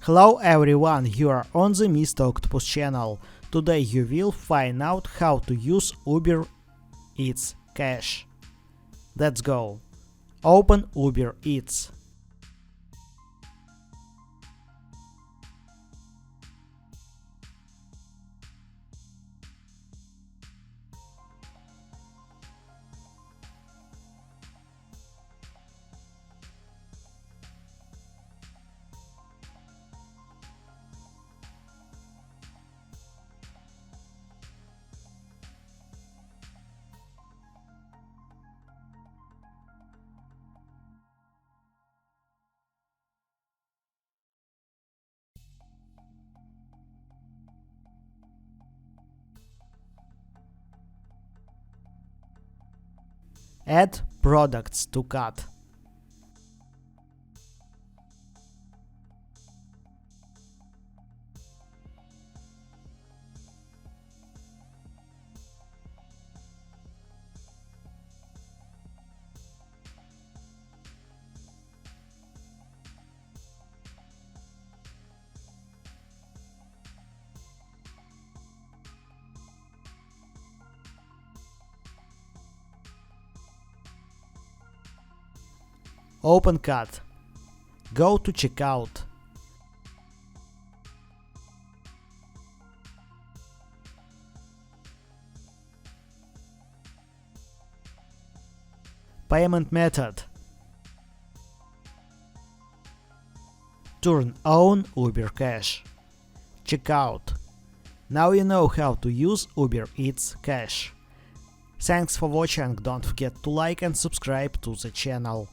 Hello everyone, you are on the Mr. Octopus channel. Today you will find out how to use Uber Eats Cash. Let's go. Open Uber Eats. Add products to cart. Open cart. Go to checkout. Payment method. Turn on Uber Cash. Checkout. Now you know how to use Uber Eats Cash. Thanks for watching, don't forget to like and subscribe to the channel.